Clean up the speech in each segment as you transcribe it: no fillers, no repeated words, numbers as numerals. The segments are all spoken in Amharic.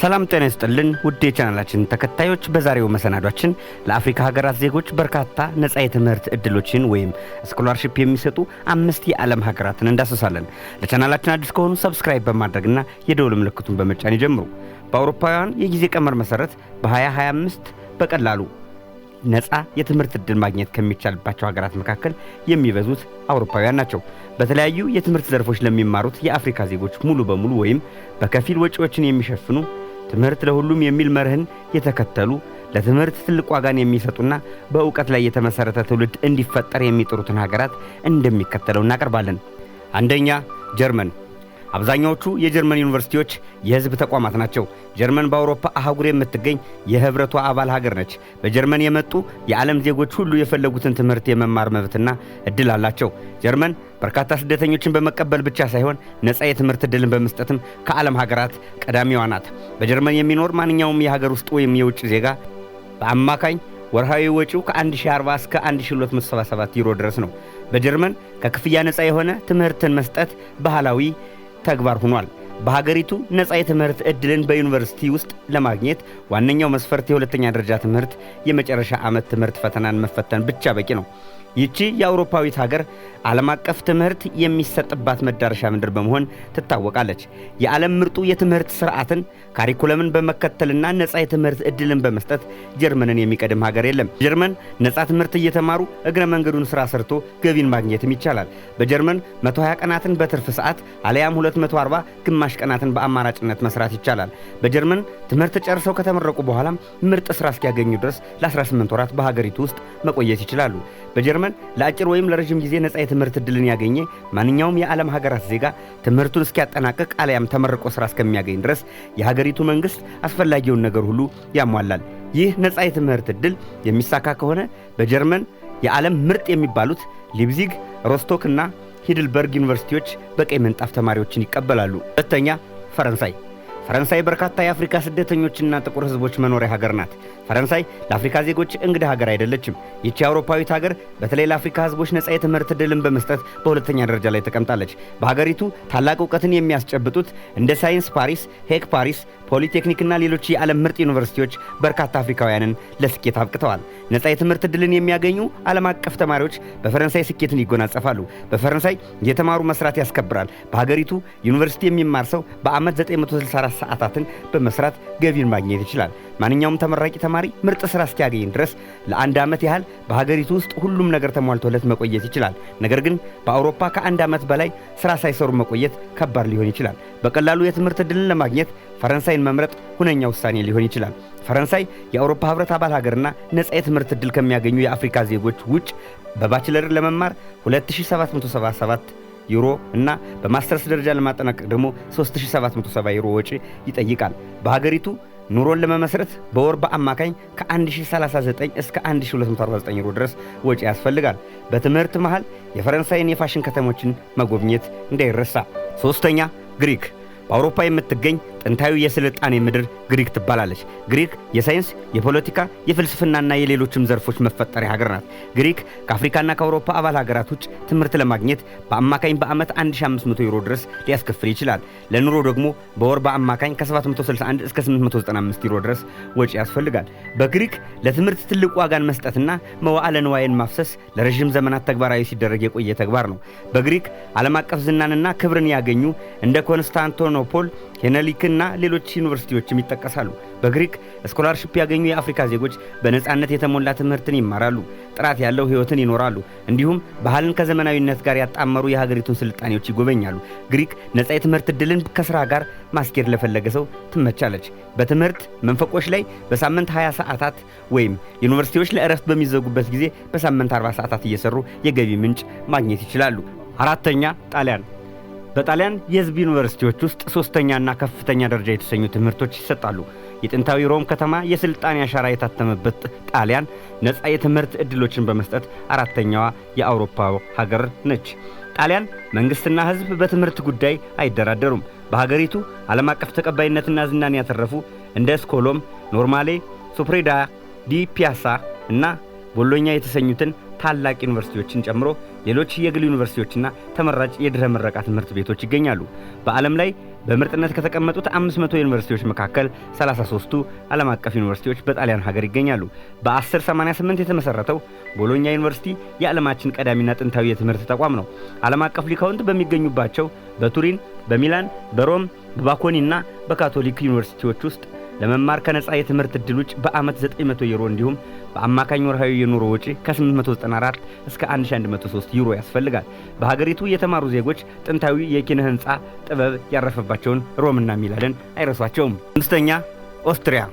ሰላም ጤና ይስጥልን ውድ የቻናላችን ተከታዮች በዛሬው መሰናዷችን ለአፍሪካ ሀገራት ዜጎች በርካታ ነፃ የትምህርት እድሎችን ወይም ስኮላርሺፕ የሚሰጡ 5 የዓለም ሀገራትን እንዳስሳለን። ለቻናላችን አዲስ ከሆኑ ሰብስክራይብ በማድረግና የደወል ምልክቱን በመጫን ይጀምሩ። በአውሮፓውያን የጊዜ ቀመር መሰረት በ2025 በቀላሉ ነፃ የትምህርት እድል ማግኘት ከሚቻልባቸው ሀገራት መካከል የሚበዙት አውሮፓውያን ናቸው። በተለያዩ የትምህርት ዘርፎች ለሚማሩት የአፍሪካ ዜጎች ሙሉ በሙሉ ወይም በከፊል ወጪዎችን የሚሸፍኑ ትምህርት ለሁሉም የሚል መርህን የተከተሉ ለትምህርት ትልቅ ዋጋን የሚሰጡና በእውቀት ላይ የተመሰረተ ትውልድ እንዲፈጠር የሚጥሩትን ሀገራት እንደሚከተለው እናቀርባለን። አንደኛ፣ ጀርመን። አብዛኛዎቹ የጀርመን ዩኒቨርሲቲዎች የህዝብ ተቋማት ናቸው። ጀርመን በአውሮፓ አህጉር የምትገኝ የህብረቱ አባል ሀገር ነች። በጀርመን የመጡ የዓለም ዜጎች ሁሉ የፈለጉትን ትምህርት የመማር መብትና እድል አላቸው። ጀርመን በርካታ ስደተኞችን በመቀበል ብቻ ሳይሆን ነፃ የትምህርት እድልን በመስጠትም ከዓለም ሀገራት ቀዳሚዋ ናት። በጀርመን የሚኖር ማንኛውም የሀገር ውስጥ ወይም የውጭ ዜጋ በአማካኝ ወርሃዊ ወጪው ከ1040 እስከ 1277 ዩሮ ድረስ ነው። በጀርመን ከክፍያ ነፃ የሆነ ትምህርትን መስጠት ባህላዊ ተግባር ሆኗል። በሀገሪቱ ነፃ የትምህርት እድልን በዩኒቨርሲቲ ውስጥ ለማግኘት ዋነኛው መስፈርት የሁለተኛ ደረጃ ትምህርት የመጨረሻ ዓመት ትምህርት ፈተናን መፈተን ብቻ በቂ ነው። ይህች የአውሮፓዊት ሀገር ዓለም አቀፍ ትምህርት የሚሰጥባት መዳረሻ ምድር በመሆን ትታወቃለች። የዓለም ምርጡ የትምህርት ስርዓትን ካሪኩለምን በመከተልና ነፃ የትምህርት እድልን በመስጠት ጀርመንን የሚቀድም ሀገር የለም። ጀርመን ነፃ ትምህርት እየተማሩ እግረ መንገዱን ስራ ሰርቶ ገቢን ማግኘትም ይቻላል። በጀርመን 120 ቀናትን በትርፍ ሰዓት አለያም 240 ግማሽ ቀናትን በአማራጭነት መስራት ይቻላል። በጀርመን ትምህርት ጨርሰው ከተመረቁ በኋላም ምርጥ ስራ እስኪያገኙ ድረስ ለ18 ወራት በሀገሪቱ ውስጥ መቆየት ይችላሉ። በጀርመን ለአጭር ወይም ለረጅም ጊዜ ነፃ የትምህርት እድልን ያገኘ ማንኛውም የዓለም ሀገራት ዜጋ ትምህርቱን እስኪያጠናቅቅ አለያም ተመርቆ ስራ እስከሚያገኝ ድረስ የሀገሪቱ መንግስት አስፈላጊውን ነገር ሁሉ ያሟላል። ይህ ነፃ የትምህርት እድል የሚሳካ ከሆነ በጀርመን የዓለም ምርጥ የሚባሉት ሊፕዚግ፣ ሮስቶክ እና ሂድልበርግ ዩኒቨርሲቲዎች በቀይ ምንጣፍ ተማሪዎችን ይቀበላሉ። ሁለተኛ፣ ፈረንሳይ። ፈረንሳይ በርካታ የአፍሪካ ስደተኞችና ጥቁር ህዝቦች መኖሪያ ሀገር ናት። ፈረንሳይ ለአፍሪካ ዜጎች እንግዳ ሀገር አይደለችም። ይህች የአውሮፓዊት ሀገር በተለይ ለአፍሪካ ህዝቦች ነፃ የትምህርት እድልን በመስጠት በሁለተኛ ደረጃ ላይ ተቀምጣለች። በሀገሪቱ ታላቅ እውቀትን የሚያስጨብጡት እንደ ሳይንስ ፓሪስ፣ ሄክ ፓሪስ፣ ፖሊቴክኒክና ሌሎች የዓለም ምርጥ ዩኒቨርሲቲዎች በርካታ አፍሪካውያንን ለስኬት አብቅተዋል። ነፃ የትምህርት እድልን የሚያገኙ ዓለም አቀፍ ተማሪዎች በፈረንሳይ ስኬትን ይጎናጸፋሉ። በፈረንሳይ የተማሩ መስራት ያስከብራል። በሀገሪቱ ዩኒቨርሲቲ የሚማር ሰው በዓመት 964 ሰዓታትን በመስራት ገቢን ማግኘት ይችላል። ማንኛውም ተመራቂ ተማሪ ምርጥ ስራ እስኪያገኝ ድረስ ለአንድ ዓመት ያህል በሀገሪቱ ውስጥ ሁሉም ነገር ተሟልቶለት መቆየት ይችላል። ነገር ግን በአውሮፓ ከአንድ ዓመት በላይ ስራ ሳይሰሩ መቆየት ከባድ ሊሆን ይችላል። በቀላሉ የትምህርት እድልን ለማግኘት ፈረንሳይን መምረጥ ሁነኛ ውሳኔ ሊሆን ይችላል። ፈረንሳይ የአውሮፓ ህብረት አባል ሀገርና ነፃ የትምህርት እድል ከሚያገኙ የአፍሪካ ዜጎች ውጭ በባችለር ለመማር 2777 ዩሮ እና በማስተርስ ደረጃ ለማጠናቀቅ ደግሞ 3770 ዩሮ ወጪ ይጠይቃል። በሀገሪቱ ኑሮን ለመመስረት በወር በአማካኝ ከ1039 እስከ 1249 ዩሮ ድረስ ወጪ ያስፈልጋል። በትምህርት መሃል የፈረንሳይን የፋሽን ከተሞችን መጎብኘት እንዳይረሳ። ሶስተኛ፣ ግሪክ። በአውሮፓ የምትገኝ ጥንታዊ የስልጣኔ ምድር ግሪክ ትባላለች። ግሪክ የሳይንስ፣ የፖለቲካ፣ የፍልስፍናና የሌሎችም ዘርፎች መፈጠሪያ ሀገር ናት። ግሪክ ከአፍሪካና ከአውሮፓ አባል ሀገራት ውጭ ትምህርት ለማግኘት በአማካኝ በዓመት 1500 ዩሮ ድረስ ሊያስከፍል ይችላል። ለኑሮ ደግሞ በወር በአማካኝ ከ761 እስከ 895 ዩሮ ድረስ ወጪ ያስፈልጋል። በግሪክ ለትምህርት ትልቅ ዋጋን መስጠትና መዋዕለ ንዋይን ማፍሰስ ለረዥም ዘመናት ተግባራዊ ሲደረግ የቆየ ተግባር ነው። በግሪክ ዓለም አቀፍ ዝናንና ክብርን ያገኙ እንደ ኮንስታንቲኖፖል፣ ሄነሊክና ሌሎች ዩኒቨርሲቲዎችም ይጠቀሳሉ። በግሪክ ስኮላርሺፕ ያገኙ የአፍሪካ ዜጎች በነፃነት የተሞላ ትምህርትን ይማራሉ፣ ጥራት ያለው ህይወትን ይኖራሉ፣ እንዲሁም ባህልን ከዘመናዊነት ጋር ያጣመሩ የሀገሪቱን ስልጣኔዎች ይጎበኛሉ። ግሪክ ነፃ የትምህርት እድልን ከስራ ጋር ማስኬድ ለፈለገ ሰው ትመቻለች። በትምህርት መንፈቆች ላይ በሳምንት 20 ሰዓታት ወይም ዩኒቨርሲቲዎች ለእረፍት በሚዘጉበት ጊዜ በሳምንት 40 ሰዓታት እየሰሩ የገቢ ምንጭ ማግኘት ይችላሉ። አራተኛ፣ ጣሊያን። በጣሊያን የህዝብ ዩኒቨርሲቲዎች ውስጥ ሶስተኛና ከፍተኛ ደረጃ የተሰኙ ትምህርቶች ይሰጣሉ። የጥንታዊ ሮም ከተማ የስልጣኔ አሻራ የታተመበት ጣሊያን ነፃ የትምህርት እድሎችን በመስጠት አራተኛዋ የአውሮፓ ሀገር ነች። ጣሊያን መንግስትና ህዝብ በትምህርት ጉዳይ አይደራደሩም። በሀገሪቱ ዓለም አቀፍ ተቀባይነትና ዝናን ያተረፉ እንደ ስኮሎም፣ ኖርማሌ፣ ሱፕሬዳ ዲ ፒያሳ እና ቦሎኛ የተሰኙትን ታላቅ ዩኒቨርሲቲዎችን ጨምሮ ሌሎች የግል ዩኒቨርሲቲዎችና ተመራጭ የድህረ ምረቃ ትምህርት ቤቶች ይገኛሉ። በዓለም ላይ በምርጥነት ከተቀመጡት 500 ዩኒቨርሲቲዎች መካከል 33ቱ ዓለም አቀፍ ዩኒቨርሲቲዎች በጣሊያን ሀገር ይገኛሉ። በ1088 የተመሰረተው ቦሎኛ ዩኒቨርሲቲ የዓለማችን ቀዳሚና ጥንታዊ የትምህርት ተቋም ነው። ዓለም አቀፍ ሊቃውንት በሚገኙባቸው በቱሪን፣ በሚላን፣ በሮም፣ በባኮኒና በካቶሊክ ዩኒቨርሲቲዎች ውስጥ ለመማር ከነጻ የትምህርት ዕድል ውጭ በዓመት 900 ዩሮ እንዲሁም በአማካኝ ወርሃዊ የኑሮ ወጪ ከ894 እስከ 1103 ዩሮ ያስፈልጋል። በሀገሪቱ የተማሩ ዜጎች ጥንታዊ የኪነ ህንጻ ጥበብ ያረፈባቸውን ሮምና ሚላንን አይረሷቸውም። አምስተኛ ኦስትሪያ።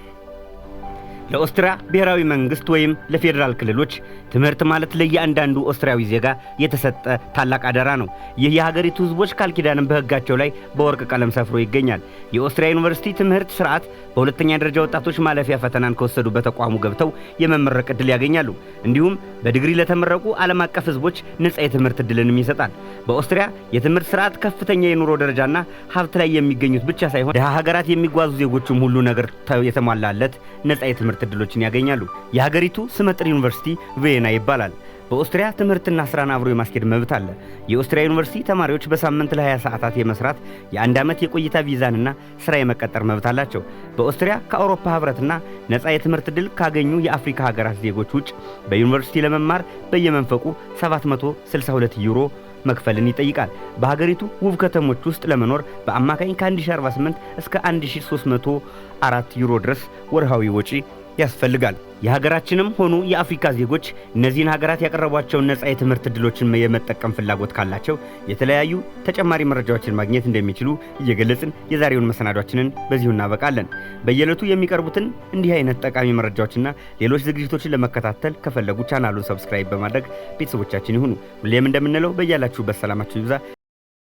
ለኦስትሪያ ብሔራዊ መንግስት ወይም ለፌዴራል ክልሎች ትምህርት ማለት ለእያንዳንዱ ኦስትሪያዊ ዜጋ የተሰጠ ታላቅ አደራ ነው። ይህ የሀገሪቱ ህዝቦች ቃል ኪዳንን በህጋቸው ላይ በወርቅ ቀለም ሰፍሮ ይገኛል። የኦስትሪያ ዩኒቨርሲቲ ትምህርት ስርዓት በሁለተኛ ደረጃ ወጣቶች ማለፊያ ፈተናን ከወሰዱ በተቋሙ ገብተው የመመረቅ ዕድል ያገኛሉ። እንዲሁም በዲግሪ ለተመረቁ ዓለም አቀፍ ህዝቦች ነጻ የትምህርት ዕድልንም ይሰጣል። በኦስትሪያ የትምህርት ስርዓት ከፍተኛ የኑሮ ደረጃና ሀብት ላይ የሚገኙት ብቻ ሳይሆን ደሃ ሀገራት የሚጓዙ ዜጎችም ሁሉ ነገር የተሟላለት ነጻ የትምህርት ዕድሎችን ያገኛሉ። የሀገሪቱ ስመጥር ዩኒቨርሲቲ ቪየና ይባላል። በኦስትሪያ ትምህርትና ስራን አብሮ የማስኬድ መብት አለ። የኦስትሪያ ዩኒቨርሲቲ ተማሪዎች በሳምንት ለ20 ሰዓታት የመስራት የአንድ ዓመት የቆይታ ቪዛንና ስራ የመቀጠር መብት አላቸው። በኦስትሪያ ከአውሮፓ ህብረትና ነጻ የትምህርት ዕድል ካገኙ የአፍሪካ ሀገራት ዜጎች ውጭ በዩኒቨርሲቲ ለመማር በየመንፈቁ 762 ዩሮ መክፈልን ይጠይቃል። በሀገሪቱ ውብ ከተሞች ውስጥ ለመኖር በአማካኝ ከ1048 እስከ 1304 ዩሮ ድረስ ወርሃዊ ወጪ ያስፈልጋል። የሀገራችንም ሆኑ የአፍሪካ ዜጎች እነዚህን ሀገራት ያቀረቧቸውን ነጻ የትምህርት ዕድሎችን የመጠቀም ፍላጎት ካላቸው የተለያዩ ተጨማሪ መረጃዎችን ማግኘት እንደሚችሉ እየገለጽን የዛሬውን መሰናዷችንን በዚሁ እናበቃለን። በየዕለቱ የሚቀርቡትን እንዲህ አይነት ጠቃሚ መረጃዎችና ሌሎች ዝግጅቶችን ለመከታተል ከፈለጉ ቻናሉን ሰብስክራይብ በማድረግ ቤተሰቦቻችን ይሁኑ። ሁሌም እንደምንለው በያላችሁበት ሰላማችሁ ይብዛ።